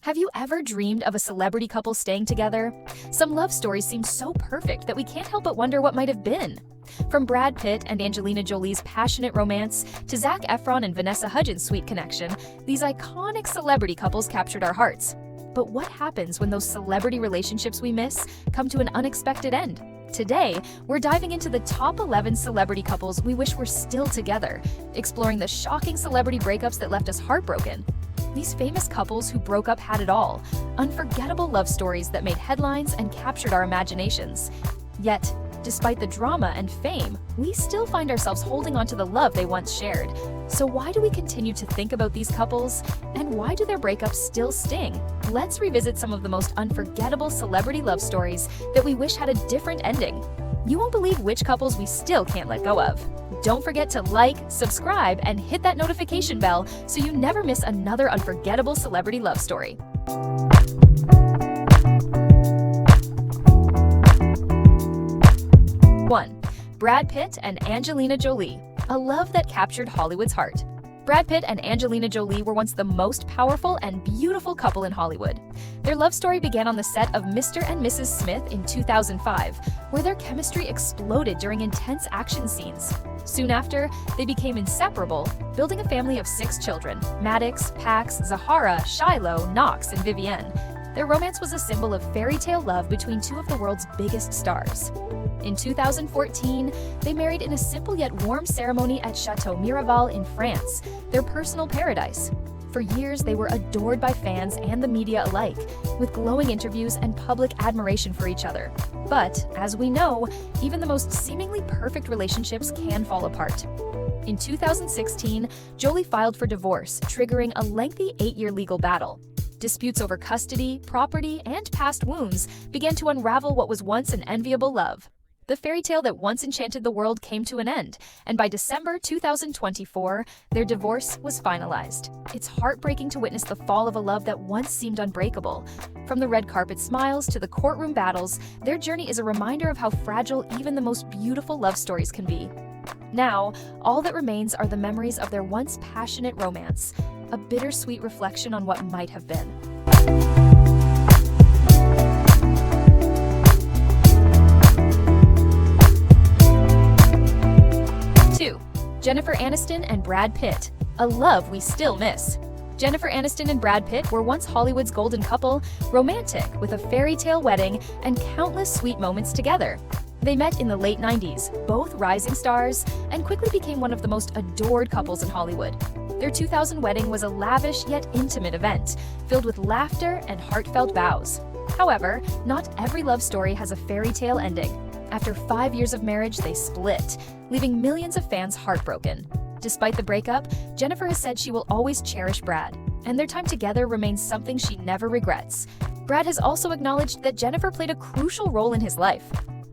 Have you ever dreamed of a celebrity couple staying together? Some love stories seem so perfect that we can't help but wonder what might have been. From Brad Pitt and Angelina Jolie's passionate romance to Zac Efron and Vanessa Hudgens' sweet connection, these iconic celebrity couples captured our hearts. But what happens when those celebrity relationships we miss come to an unexpected end? Today, we're diving into the top 11 celebrity couples we wish were still together, exploring the shocking celebrity breakups that left us heartbroken. These famous couples who broke up had it all, unforgettable love stories that made headlines and captured our imaginations. Yet, despite the drama and fame, we still find ourselves holding on to the love they once shared. So why do we continue to think about these couples? And why do their breakups still sting? Let's revisit some of the most unforgettable celebrity love stories that we wish had a different ending. You won't believe which couples we still can't let go of. Don't forget to like, subscribe, and hit that notification bell so you never miss another unforgettable celebrity love story. 1. Brad Pitt and Angelina Jolie, a love that captured Hollywood's heart. Brad Pitt and Angelina Jolie were once the most powerful and beautiful couple in Hollywood. Their love story began on the set of Mr. and Mrs. Smith in 2005, where their chemistry exploded during intense action scenes. Soon after, they became inseparable, building a family of 6 children: Maddox, Pax, Zahara, Shiloh, Knox, and Vivienne. Their romance was a symbol of fairy tale love between two of the world's biggest stars. In 2014, they married in a simple yet warm ceremony at Chateau Miraval in France, their personal paradise. For years, they were adored by fans and the media alike, with glowing interviews and public admiration for each other. But, as we know, even the most seemingly perfect relationships can fall apart. In 2016, Jolie filed for divorce, triggering a lengthy 8-year legal battle. Disputes over custody, property, and past wounds began to unravel what was once an enviable love. The fairy tale that once enchanted the world came to an end, and by December 2024, their divorce was finalized. It's heartbreaking to witness the fall of a love that once seemed unbreakable. From the red carpet smiles to the courtroom battles, their journey is a reminder of how fragile even the most beautiful love stories can be. Now, all that remains are the memories of their once passionate romance, a bittersweet reflection on what might have been. 2. Jennifer Aniston and Brad Pitt, a love we still miss. Jennifer Aniston and Brad Pitt were once Hollywood's golden couple, romantic with a fairy tale wedding and countless sweet moments together. They met in the late 90s, both rising stars, and quickly became one of the most adored couples in Hollywood. Their 2000 wedding was a lavish yet intimate event, filled with laughter and heartfelt vows. However, not every love story has a fairy tale ending. After 5 years of marriage, they split, leaving millions of fans heartbroken. Despite the breakup, Jennifer has said she will always cherish Brad, and their time together remains something she never regrets. Brad has also acknowledged that Jennifer played a crucial role in his life.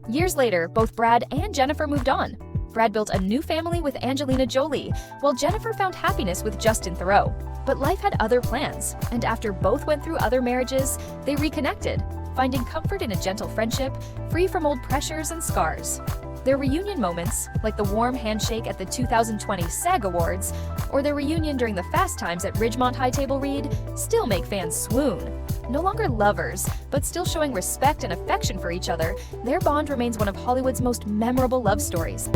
Years later, both Brad and Jennifer moved on. Brad built a new family with Angelina Jolie, while Jennifer found happiness with Justin Theroux. But life had other plans, and after both went through other marriages, they reconnected, finding comfort in a gentle friendship, free from old pressures and scars. Their reunion moments, like the warm handshake at the 2020 SAG Awards, or their reunion during the Fast Times at Ridgemont High Table Read, still make fans swoon. No longer lovers, but still showing respect and affection for each other, their bond remains one of Hollywood's most memorable love stories.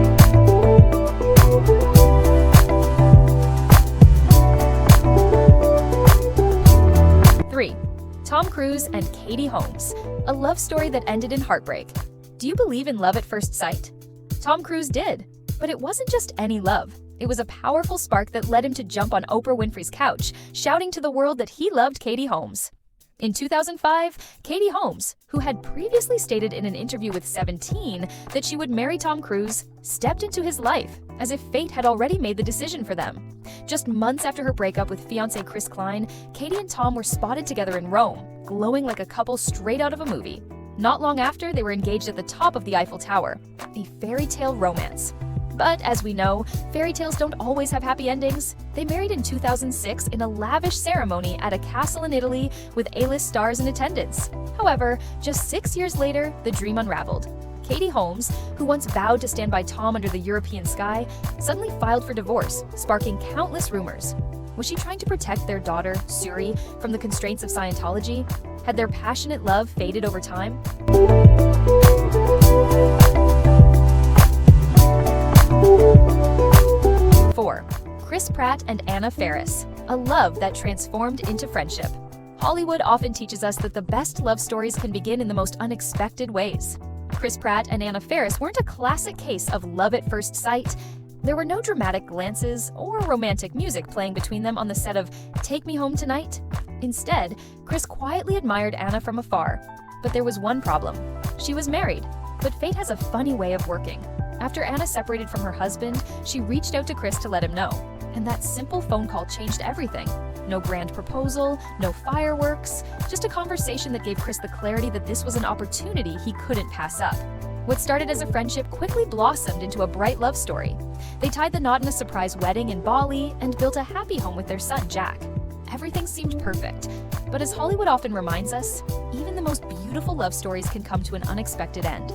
3. Tom Cruise and Katie Holmes, a love story that ended in heartbreak. Do you believe in love at first sight? Tom Cruise did, but it wasn't just any love. It was a powerful spark that led him to jump on Oprah Winfrey's couch, shouting to the world that he loved Katie Holmes. In 2005, Katie Holmes, who had previously stated in an interview with 17 that she would marry Tom Cruise, stepped into his life, as if fate had already made the decision for them. Just months after her breakup with fiancé Chris Klein, Katie and Tom were spotted together in Rome, glowing like a couple straight out of a movie. Not long after, they were engaged at the top of the Eiffel Tower, a fairy tale romance. But as we know, fairy tales don't always have happy endings. They married in 2006 in a lavish ceremony at a castle in Italy with A-list stars in attendance. However, just 6 years later, the dream unraveled. Katie Holmes, who once vowed to stand by Tom under the European sky, suddenly filed for divorce, sparking countless rumors. Was she trying to protect their daughter, Suri, from the constraints of Scientology? Had their passionate love faded over time? Four, Chris Pratt and Anna Faris, a love that transformed into friendship. Hollywood often teaches us that the best love stories can begin in the most unexpected ways. Chris Pratt and Anna Faris weren't a classic case of love at first sight. There were no dramatic glances or romantic music playing between them on the set of Take Me Home Tonight. Instead, Chris quietly admired Anna from afar. But there was one problem. She was married, but fate has a funny way of working. After Anna separated from her husband, she reached out to Chris to let him know. And that simple phone call changed everything. No grand proposal, no fireworks, just a conversation that gave Chris the clarity that this was an opportunity he couldn't pass up. What started as a friendship quickly blossomed into a bright love story. They tied the knot in a surprise wedding in Bali and built a happy home with their son, Jack. Everything seemed perfect. But as Hollywood often reminds us, even the most beautiful love stories can come to an unexpected end.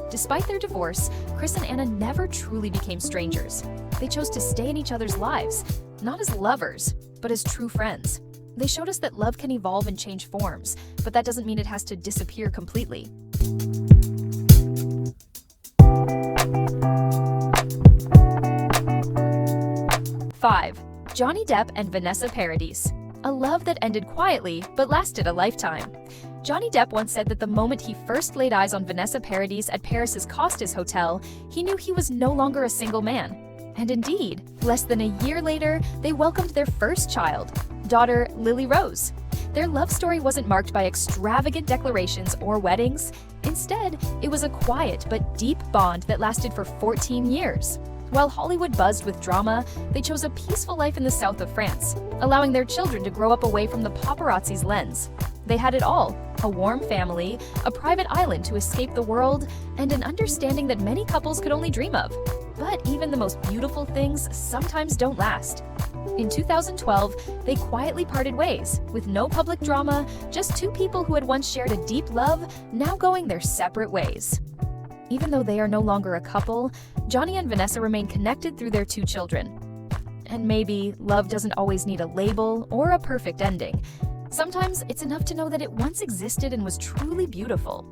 Despite their divorce, Chris and Anna never truly became strangers. They chose to stay in each other's lives, not as lovers, but as true friends. They showed us that love can evolve and change forms, but that doesn't mean it has to disappear completely. Five, Johnny Depp and Vanessa Paradis, a love that ended quietly but lasted a lifetime. Johnny Depp once said that the moment he first laid eyes on Vanessa Paradis at Paris's Costas Hotel, he knew he was no longer a single man. And indeed, less than a year later, they welcomed their first child, daughter Lily Rose. Their love story wasn't marked by extravagant declarations or weddings. Instead, it was a quiet but deep bond that lasted for 14 years. While Hollywood buzzed with drama, they chose a peaceful life in the south of France, allowing their children to grow up away from the paparazzi's lens. They had it all: a warm family, a private island to escape the world, and an understanding that many couples could only dream of. But even the most beautiful things sometimes don't last. In 2012, they quietly parted ways, with no public drama, just two people who had once shared a deep love, now going their separate ways. Even though they are no longer a couple, Johnny and Vanessa remain connected through their two children. And maybe love doesn't always need a label or a perfect ending. Sometimes it's enough to know that it once existed and was truly beautiful.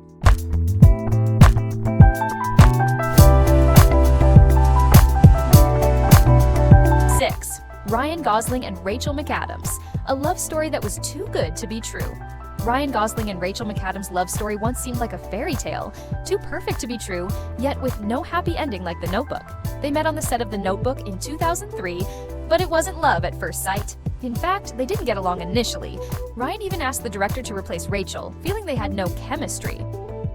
Six, Ryan Gosling and Rachel McAdams, a love story that was too good to be true. Ryan Gosling and Rachel McAdams' love story once seemed like a fairy tale, too perfect to be true, yet with no happy ending like The Notebook. They met on the set of The Notebook in 2003, but it wasn't love at first sight. In fact, they didn't get along initially. Ryan even asked the director to replace Rachel, feeling they had no chemistry.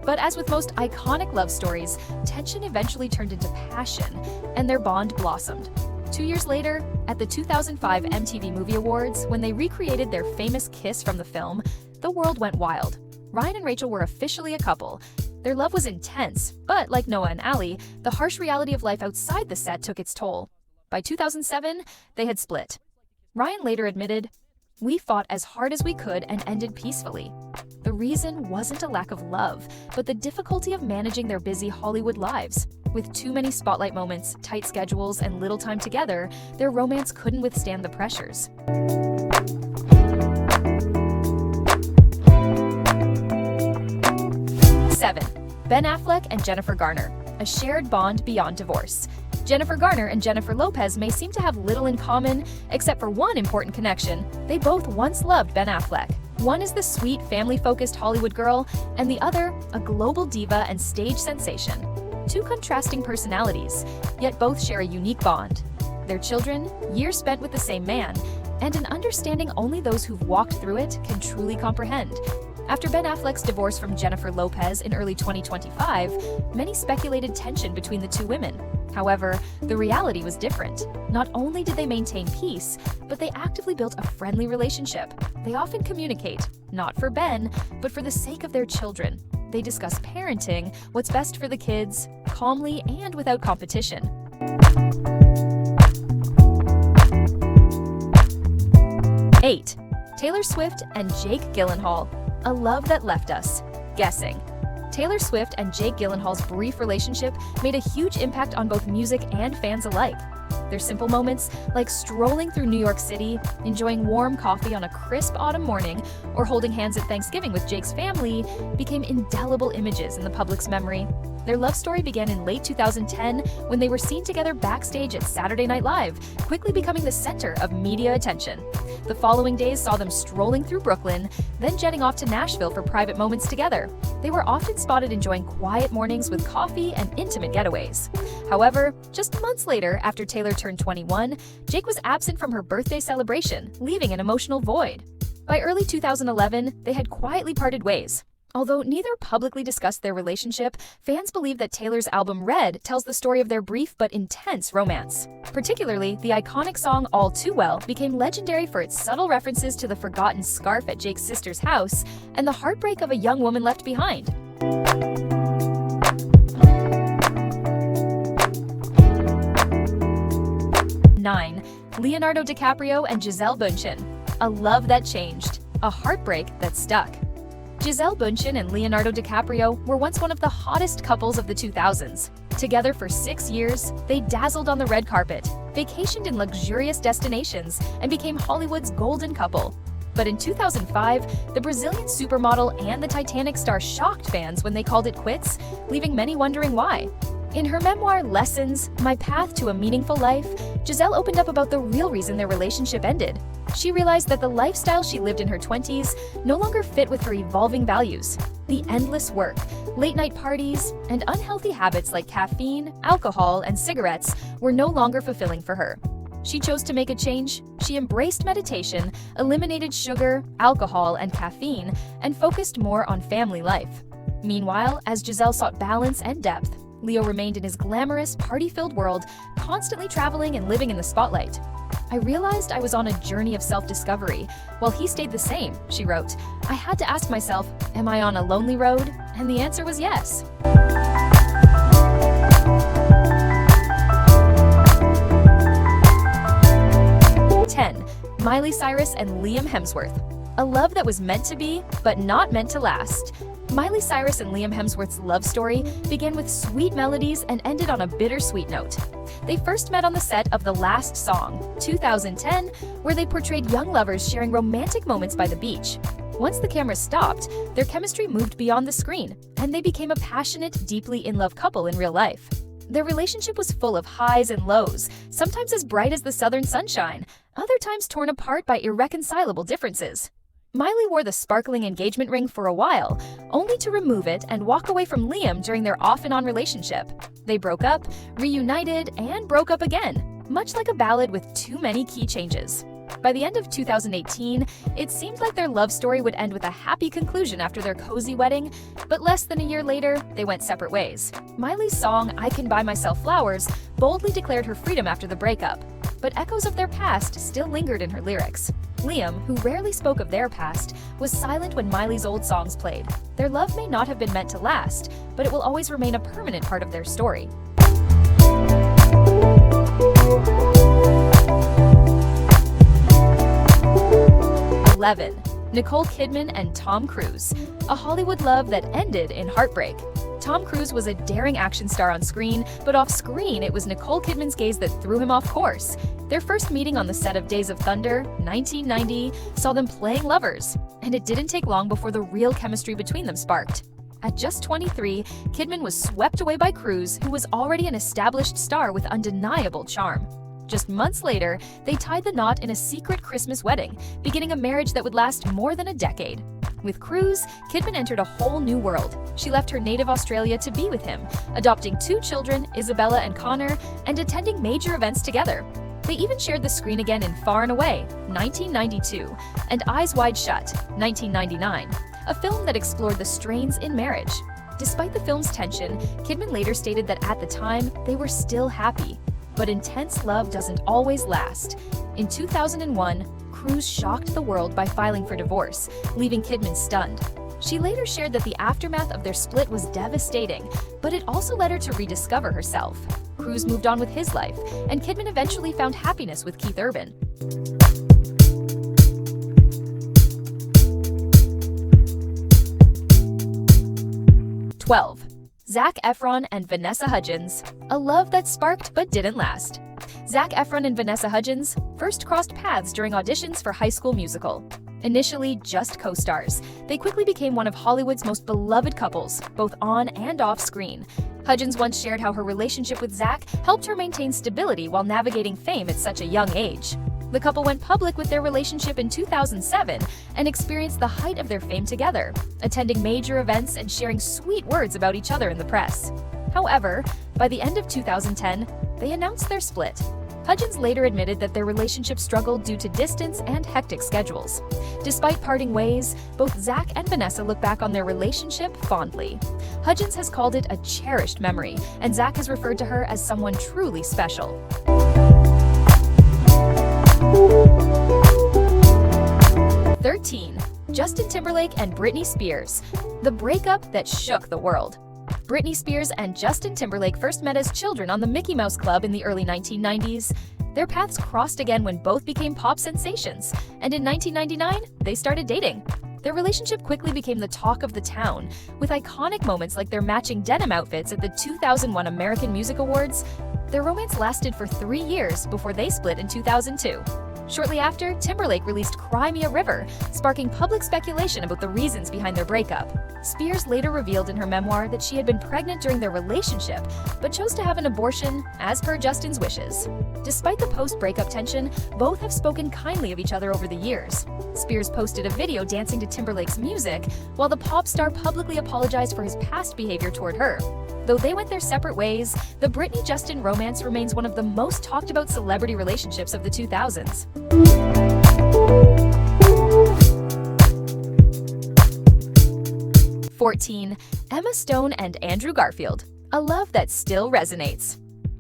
But as with most iconic love stories, tension eventually turned into passion, and their bond blossomed. 2 years later, at the 2005 MTV Movie Awards, when they recreated their famous kiss from the film, the world went wild. Ryan and Rachel were officially a couple. Their love was intense, but like Noah and Allie, the harsh reality of life outside the set took its toll. By 2007, they had split. Ryan later admitted, "We fought as hard as we could and ended peacefully." The reason wasn't a lack of love, but the difficulty of managing their busy Hollywood lives. With too many spotlight moments, tight schedules, and little time together, their romance couldn't withstand the pressures. 7. Ben Affleck and Jennifer Garner, a shared bond beyond divorce. Jennifer Garner and Jennifer Lopez may seem to have little in common, except for one important connection: they both once loved Ben Affleck. One is the sweet, family-focused Hollywood girl, and the other, a global diva and stage sensation. Two contrasting personalities, yet both share a unique bond. Their children, years spent with the same man, and an understanding only those who've walked through it can truly comprehend. After Ben Affleck's divorce from Jennifer Lopez in early 2025, many speculated tension between the two women. However, the reality was different. Not only did they maintain peace, but they actively built a friendly relationship. They often communicate, not for Ben, but for the sake of their children. They discuss parenting, what's best for the kids, calmly and without competition. 8. Taylor Swift and Jake Gyllenhaal, a love that left us guessing. Taylor Swift and Jake Gyllenhaal's brief relationship made a huge impact on both music and fans alike. Their simple moments, like strolling through New York City, enjoying warm coffee on a crisp autumn morning, or holding hands at Thanksgiving with Jake's family, became indelible images in the public's memory. Their love story began in late 2010 when they were seen together backstage at Saturday Night Live, quickly becoming the center of media attention. The following days saw them strolling through Brooklyn, then jetting off to Nashville for private moments together. They were often spotted enjoying quiet mornings with coffee and intimate getaways. However, just months later, after Taylor turned 21, Jake was absent from her birthday celebration, leaving an emotional void. By early 2011, they had quietly parted ways. Although neither publicly discussed their relationship, fans believe that Taylor's album Red tells the story of their brief but intense romance. Particularly, the iconic song All Too Well became legendary for its subtle references to the forgotten scarf at Jake's sister's house and the heartbreak of a young woman left behind. Leonardo DiCaprio and Gisele Bündchen. A love that changed. A heartbreak that stuck. Gisele Bündchen and Leonardo DiCaprio were once one of the hottest couples of the 2000s. Together for 6 years, they dazzled on the red carpet, vacationed in luxurious destinations, and became Hollywood's golden couple. But in 2005, the Brazilian supermodel and the Titanic star shocked fans when they called it quits, leaving many wondering why. In her memoir, Lessons, My Path to a Meaningful Life, Gisele opened up about the real reason their relationship ended. She realized that the lifestyle she lived in her 20s no longer fit with her evolving values. The endless work, late-night parties, and unhealthy habits like caffeine, alcohol, and cigarettes were no longer fulfilling for her. She chose to make a change. She embraced meditation, eliminated sugar, alcohol, and caffeine, and focused more on family life. Meanwhile, as Gisele sought balance and depth, Leo remained in his glamorous, party-filled world, constantly traveling and living in the spotlight. I realized I was on a journey of self-discovery, while he stayed the same, she wrote. I had to ask myself, am I on a lonely road? And the answer was yes. 10. Miley Cyrus and Liam Hemsworth. A love that was meant to be, but not meant to last. Miley Cyrus and Liam Hemsworth's love story began with sweet melodies and ended on a bittersweet note. They first met on the set of The Last Song, 2010, where they portrayed young lovers sharing romantic moments by the beach. Once the camera stopped, their chemistry moved beyond the screen, and they became a passionate, deeply in love couple in real life. Their relationship was full of highs and lows, sometimes as bright as the southern sunshine, other times torn apart by irreconcilable differences. Miley wore the sparkling engagement ring for a while, only to remove it and walk away from Liam during their off-and-on relationship. They broke up, reunited, and broke up again, much like a ballad with too many key changes. By the end of 2018, it seemed like their love story would end with a happy conclusion after their cozy wedding, but less than a year later, they went separate ways. Miley's song, I Can Buy Myself Flowers, boldly declared her freedom after the breakup, but echoes of their past still lingered in her lyrics. Liam, who rarely spoke of their past, was silent when Miley's old songs played. Their love may not have been meant to last, but it will always remain a permanent part of their story. 11. Nicole Kidman and Tom Cruise. A Hollywood love that ended in heartbreak. Tom Cruise was a daring action star on screen, but off-screen it was Nicole Kidman's gaze that threw him off course. Their first meeting on the set of Days of Thunder, 1990, saw them playing lovers, and it didn't take long before the real chemistry between them sparked. At just 23, Kidman was swept away by Cruise, who was already an established star with undeniable charm. Just months later, they tied the knot in a secret Christmas wedding, beginning a marriage that would last more than a decade. With Cruise, Kidman entered a whole new world. She left her native Australia to be with him, adopting 2 children, Isabella and Connor, and attending major events together. They even shared the screen again in Far and Away, 1992, and Eyes Wide Shut, 1999, a film that explored the strains in marriage. Despite the film's tension, Kidman later stated that at the time, they were still happy. But intense love doesn't always last. In 2001, Cruise shocked the world by filing for divorce, leaving Kidman stunned. She later shared that the aftermath of their split was devastating, but it also led her to rediscover herself. Cruise moved on with his life, and Kidman eventually found happiness with Keith Urban. 12. Zac Efron and Vanessa Hudgens, a love that sparked but didn't last. Zac Efron and Vanessa Hudgens first crossed paths during auditions for High School Musical. Initially just co-stars, they quickly became one of Hollywood's most beloved couples, both on and off screen. Hudgens once shared how her relationship with Zac helped her maintain stability while navigating fame at such a young age. The couple went public with their relationship in 2007 and experienced the height of their fame together, attending major events and sharing sweet words about each other in the press. However, by the end of 2010, they announced their split. Hudgens later admitted that their relationship struggled due to distance and hectic schedules. Despite parting ways, both Zac and Vanessa look back on their relationship fondly. Hudgens has called it a cherished memory, and Zac has referred to her as someone truly special. 13. Justin Timberlake and Britney Spears, the breakup that shook the world. Britney Spears and Justin Timberlake first met as children on the Mickey Mouse Club in the early 1990s. Their paths crossed again when both became pop sensations, and in 1999, they started dating. Their relationship quickly became the talk of the town, with iconic moments like their matching denim outfits at the 2001 American Music Awards. Their romance lasted for 3 years before they split in 2002. Shortly after, Timberlake released Cry Me a River, sparking public speculation about the reasons behind their breakup. Spears later revealed in her memoir that she had been pregnant during their relationship, but chose to have an abortion as per Justin's wishes. Despite the post-breakup tension, both have spoken kindly of each other over the years. Spears posted a video dancing to Timberlake's music, while the pop star publicly apologized for his past behavior toward her. Though they went their separate ways, the Britney-Justin romance remains one of the most talked about celebrity relationships of the 2000s. 14. Emma Stone and Andrew Garfield, a love that still resonates.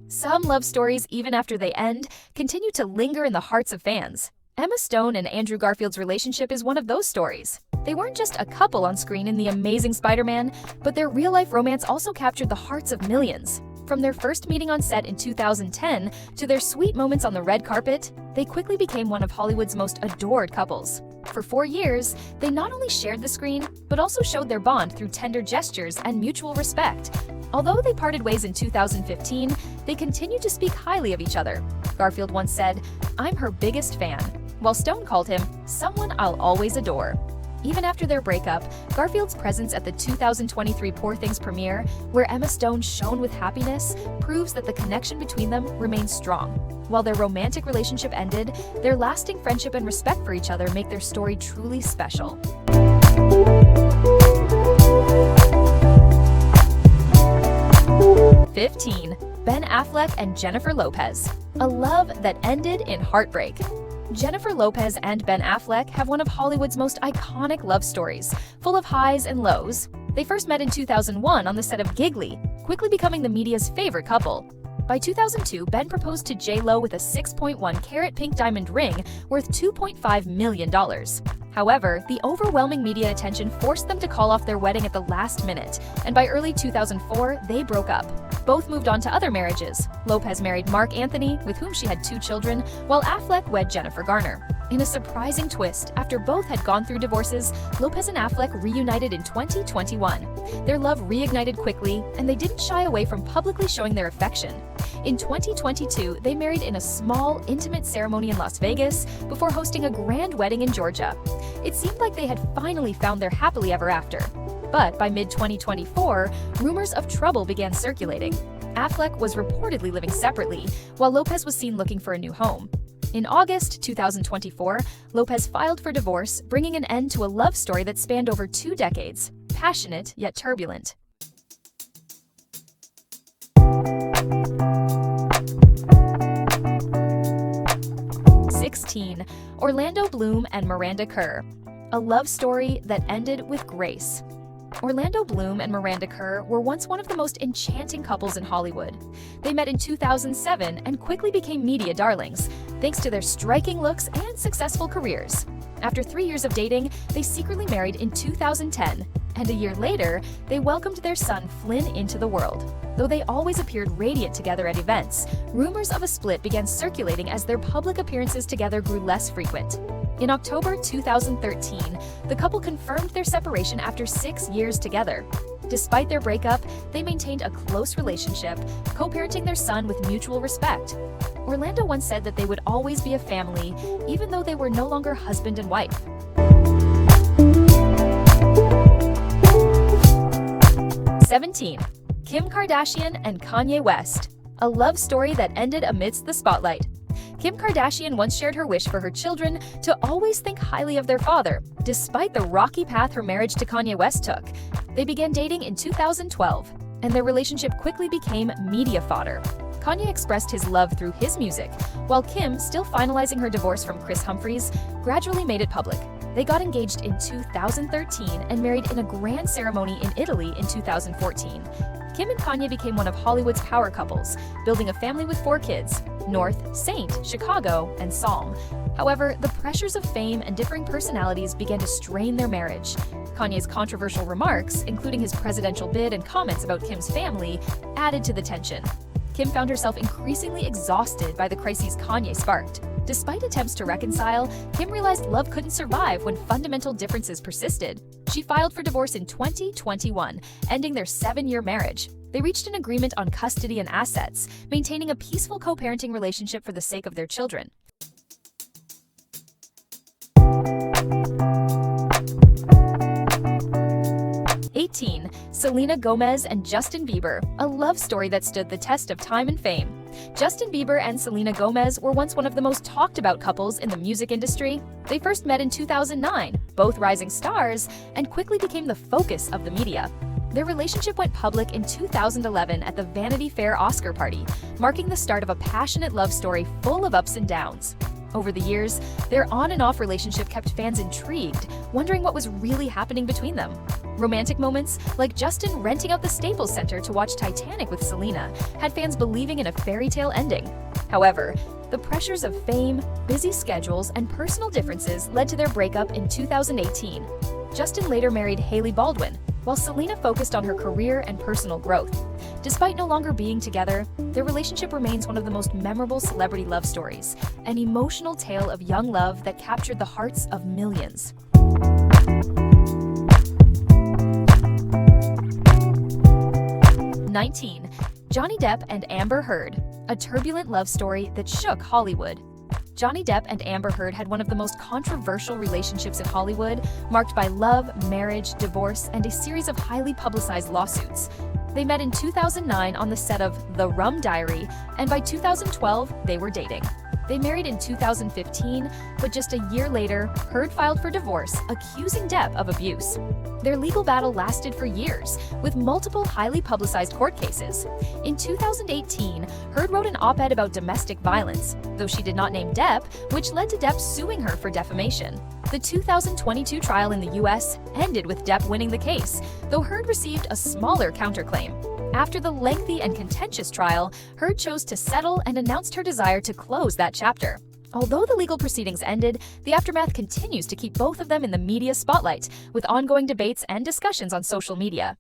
Some love stories, even after they end, continue to linger in the hearts of fans. Emma Stone and Andrew Garfield's relationship is one of those stories. They weren't just a couple on screen in The Amazing Spider-Man, but their real-life romance also captured the hearts of millions. From their first meeting on set in 2010 to their sweet moments on the red carpet, they quickly became one of Hollywood's most adored couples. For 4 years, they not only shared the screen, but also showed their bond through tender gestures and mutual respect. Although they parted ways in 2015, they continued to speak highly of each other. Garfield once said, "I'm her biggest fan," while Stone called him someone I'll always adore. Even after their breakup, Garfield's presence at the 2023 Poor Things premiere, where Emma Stone shone with happiness, proves that the connection between them remains strong. While their romantic relationship ended, their lasting friendship and respect for each other make their story truly special. 15. Ben Affleck and Jennifer Lopez, a love that ended in heartbreak. Jennifer Lopez and Ben Affleck have one of Hollywood's most iconic love stories, full of highs and lows. They first met in 2001 on the set of Giggly, quickly becoming the media's favorite couple. By 2002, Ben proposed to J.Lo with a 6.1-carat pink diamond ring worth $2.5 million. However, the overwhelming media attention forced them to call off their wedding at the last minute, and by early 2004, they broke up. Both moved on to other marriages. Lopez married Mark Anthony, with whom she had 2 children, while Affleck wed Jennifer Garner. In a surprising twist, after both had gone through divorces, Lopez and Affleck reunited in 2021. Their love reignited quickly, and they didn't shy away from publicly showing their affection. In 2022, they married in a small, intimate ceremony in Las Vegas before hosting a grand wedding in Georgia. It seemed like they had finally found their happily ever after. But by mid-2024, rumors of trouble began circulating. Affleck was reportedly living separately, while Lopez was seen looking for a new home. In August 2024, Lopez filed for divorce, bringing an end to a love story that spanned over 2 decades, passionate yet turbulent. 16. Orlando Bloom and Miranda Kerr, a love story that ended with grace. Orlando Bloom and Miranda Kerr were once one of the most enchanting couples in Hollywood. They met in 2007 and quickly became media darlings, thanks to their striking looks and successful careers. After 3 years of dating, they secretly married in 2010, and a year later, they welcomed their son Flynn into the world. Though they always appeared radiant together at events, rumors of a split began circulating as their public appearances together grew less frequent. In October 2013, the couple confirmed their separation after 6 years together. Despite their breakup, they maintained a close relationship, co-parenting their son with mutual respect. Orlando once said that they would always be a family, even though they were no longer husband and wife. 17. Kim Kardashian and Kanye West. A love story that ended amidst the spotlight. Kim Kardashian once shared her wish for her children to always think highly of their father, despite the rocky path her marriage to Kanye West took. They began dating in 2012, and their relationship quickly became media fodder. Kanye expressed his love through his music, while Kim, still finalizing her divorce from Kris Humphries, gradually made it public. They got engaged in 2013 and married in a grand ceremony in Italy in 2014. Kim and Kanye became one of Hollywood's power couples, building a family with 4 kids: North, Saint, Chicago, and Psalm. However, the pressures of fame and differing personalities began to strain their marriage. Kanye's controversial remarks, including his presidential bid and comments about Kim's family, added to the tension. Kim found herself increasingly exhausted by the crises Kanye sparked. Despite attempts to reconcile, Kim realized love couldn't survive when fundamental differences persisted. She filed for divorce in 2021, ending their 7-year marriage. They reached an agreement on custody and assets, maintaining a peaceful co-parenting relationship for the sake of their children. 18. Selena Gomez and Justin Bieber, a love story that stood the test of time and fame. Justin Bieber and Selena Gomez were once one of the most talked about couples in the music industry. They first met in 2009, both rising stars, and quickly became the focus of the media. Their relationship went public in 2011 at the Vanity Fair Oscar party, marking the start of a passionate love story full of ups and downs. Over the years, their on and off relationship kept fans intrigued, wondering what was really happening between them. Romantic moments, like Justin renting out the Staples Center to watch Titanic with Selena, had fans believing in a fairy tale ending. However, the pressures of fame, busy schedules, and personal differences led to their breakup in 2018. Justin later married Hailey Baldwin, while Selena focused on her career and personal growth. Despite no longer being together, their relationship remains one of the most memorable celebrity love stories, an emotional tale of young love that captured the hearts of millions. 19. Johnny Depp and Amber Heard, a turbulent love story that shook Hollywood. Johnny Depp and Amber Heard had one of the most controversial relationships in Hollywood, marked by love, marriage, divorce, and a series of highly publicized lawsuits. They met in 2009 on the set of The Rum Diary, and by 2012, they were dating. They married in 2015, but just a year later, Heard filed for divorce, accusing Depp of abuse. Their legal battle lasted for years, with multiple highly publicized court cases. In 2018, Heard wrote an op-ed about domestic violence, though she did not name Depp, which led to Depp suing her for defamation. The 2022 trial in the US ended with Depp winning the case, though Heard received a smaller counterclaim. After the lengthy and contentious trial, Heard chose to settle and announced her desire to close that chapter. Although the legal proceedings ended, the aftermath continues to keep both of them in the media spotlight, with ongoing debates and discussions on social media.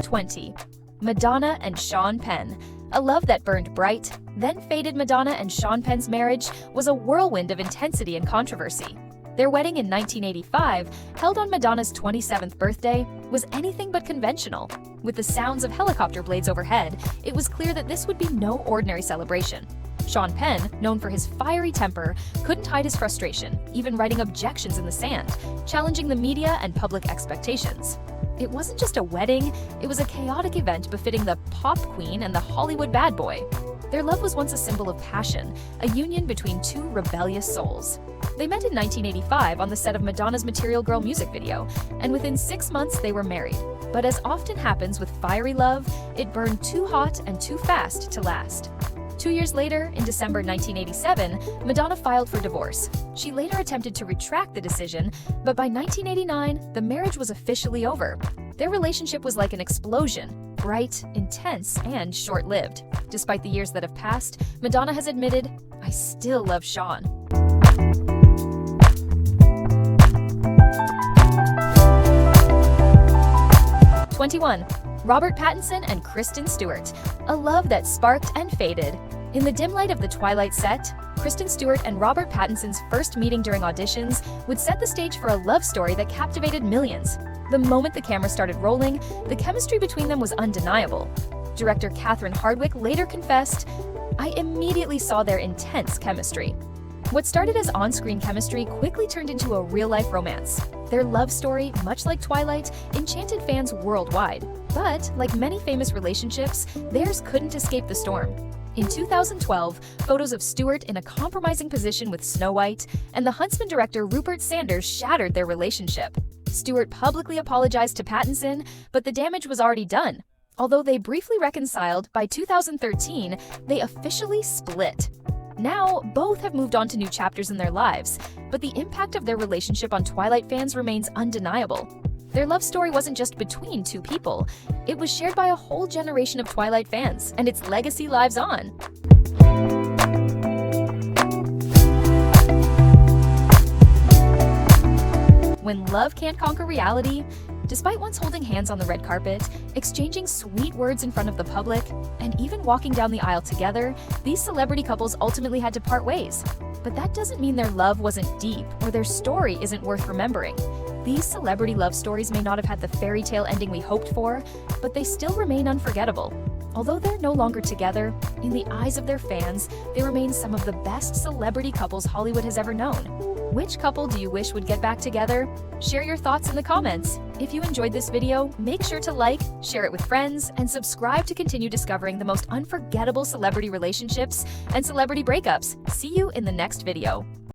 20. Madonna and Sean Penn. A love that burned bright, then faded. Madonna and Sean Penn's marriage was a whirlwind of intensity and controversy. Their wedding in 1985, held on Madonna's 27th birthday, was anything but conventional. With the sounds of helicopter blades overhead, it was clear that this would be no ordinary celebration. Sean Penn, known for his fiery temper, couldn't hide his frustration, even writing objections in the sand, challenging the media and public expectations. It wasn't just a wedding, it was a chaotic event befitting the pop queen and the Hollywood bad boy. Their love was once a symbol of passion, a union between two rebellious souls. They met in 1985 on the set of Madonna's Material Girl music video, and within 6 months they were married. But as often happens with fiery love, it burned too hot and too fast to last. 2 years later, in December 1987, Madonna filed for divorce. She later attempted to retract the decision, but by 1989, the marriage was officially over. Their relationship was like an explosion, bright, intense, and short-lived. Despite the years that have passed, Madonna has admitted, "I still love Sean." 21. Robert Pattinson and Kristen Stewart, a love that sparked and faded. In the dim light of the Twilight set, Kristen Stewart and Robert Pattinson's first meeting during auditions would set the stage for a love story that captivated millions. The moment the camera started rolling, the chemistry between them was undeniable. Director Catherine Hardwicke later confessed, "I immediately saw their intense chemistry." What started as on-screen chemistry quickly turned into a real-life romance. Their love story, much like Twilight, enchanted fans worldwide. But, like many famous relationships, theirs couldn't escape the storm. In 2012, photos of Stewart in a compromising position with Snow White and the Huntsman director Rupert Sanders shattered their relationship. Stewart publicly apologized to Pattinson, but the damage was already done. Although they briefly reconciled, by 2013, they officially split. Now, both have moved on to new chapters in their lives, but the impact of their relationship on Twilight fans remains undeniable. Their love story wasn't just between two people, it was shared by a whole generation of Twilight fans, and its legacy lives on. When love can't conquer reality, despite once holding hands on the red carpet, exchanging sweet words in front of the public, and even walking down the aisle together, these celebrity couples ultimately had to part ways. But that doesn't mean their love wasn't deep or their story isn't worth remembering. These celebrity love stories may not have had the fairy tale ending we hoped for, but they still remain unforgettable. Although they're no longer together, in the eyes of their fans, they remain some of the best celebrity couples Hollywood has ever known. Which couple do you wish would get back together? Share your thoughts in the comments. If you enjoyed this video, make sure to like, share it with friends, and subscribe to continue discovering the most unforgettable celebrity relationships and celebrity breakups. See you in the next video.